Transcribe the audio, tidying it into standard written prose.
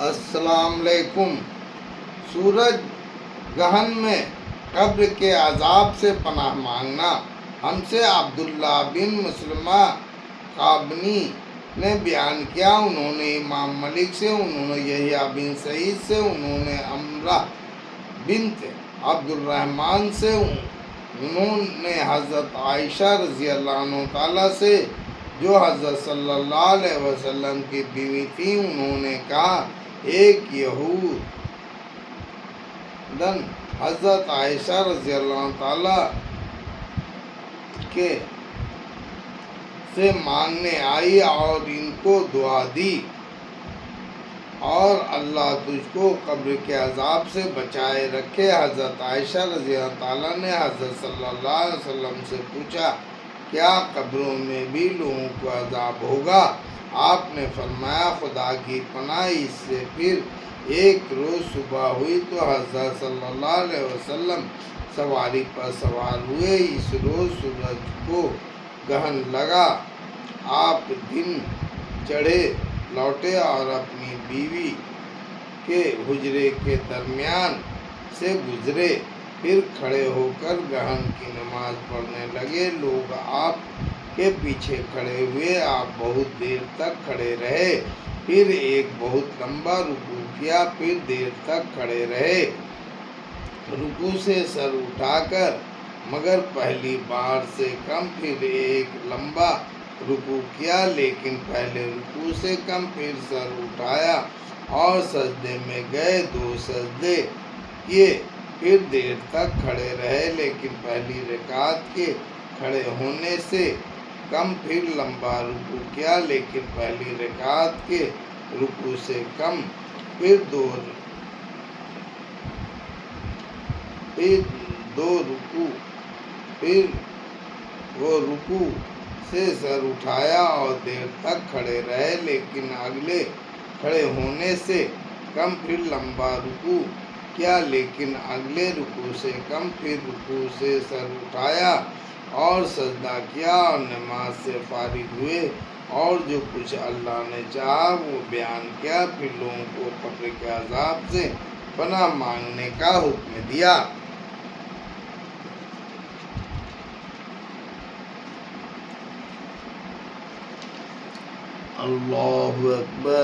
السلام علیکم۔ سورج گہن میں قبر کے عذاب سے پناہ مانگنا۔ ہم سے عبداللہ بن مسلمہ قابنی نے بیان کیا، انہوں نے امام مالک سے، انہوں نے یحییٰ بن سعید سے، انہوں نے امرہ بنت عبد الرحمن سے، انہوں نے حضرت عائشہ رضی اللہ عنہ تعالیٰ سے جو حضرت صلی اللہ علیہ وسلم کی بیوی تھیں، انہوں نے کہا ایک یہودن حضرت عائشہ رضی اللہ عنہ تعالیٰ سے مانگنے آئی اور ان کو دعا دی اور اللہ تجھ کو قبر کے عذاب سے بچائے رکھے۔ حضرت عائشہ رضی اللہ تعالیٰ نے حضرت صلی اللہ علیہ وسلم سے پوچھا کیا قبروں میں بھی لوگوں کو عذاب ہوگا؟ آپ نے فرمایا خدا کی پناہ۔ اس سے پھر ایک روز صبح ہوئی تو حضرت صلی اللہ علیہ وسلم سواری پر سوار ہوئے۔ اس روز سورج کو گہن لگا، آپ دن چڑھے لوٹے اور اپنی بیوی کے حجرے کے درمیان سے گزرے، پھر کھڑے ہو کر گہن کی نماز پڑھنے لگے۔ لوگ آپ کے پیچھے کھڑے ہوئے، آپ بہت دیر تک کھڑے رہے، پھر ایک بہت لمبا رکوع کیا، پھر دیر تک کھڑے رہے، رکوع سے سر اٹھا کر مگر پہلی بار سے کم، پھر ایک لمبا رکوع کیا لیکن پہلے رکوع سے کم، پھر سر اٹھایا اور سجدے میں گئے، 2 سجدے کیے، پھر دیر تک کھڑے رہے لیکن پہلی رکعت کے کھڑے ہونے سے کم، پھر لمبا رکوع کیا لیکن پہلی رکعت کے رکوع سے کم، پھر دو رکوع، پھر وہ رکوع سے سر اٹھایا اور دیر تک کھڑے رہے لیکن اگلے کھڑے ہونے سے کم، پھر لمبا رکوع کیا لیکن اگلے رکوع سے کم، پھر رکوع سے سر اٹھایا اور سجدہ کیا اور نماز سے فارغ ہوئے اور جو کچھ اللہ نے چاہا وہ بیان کیا، پھر لوگوں کو قبر کے عذاب سے پناہ مانگنے کا حکم دیا۔ اللہ اکبر۔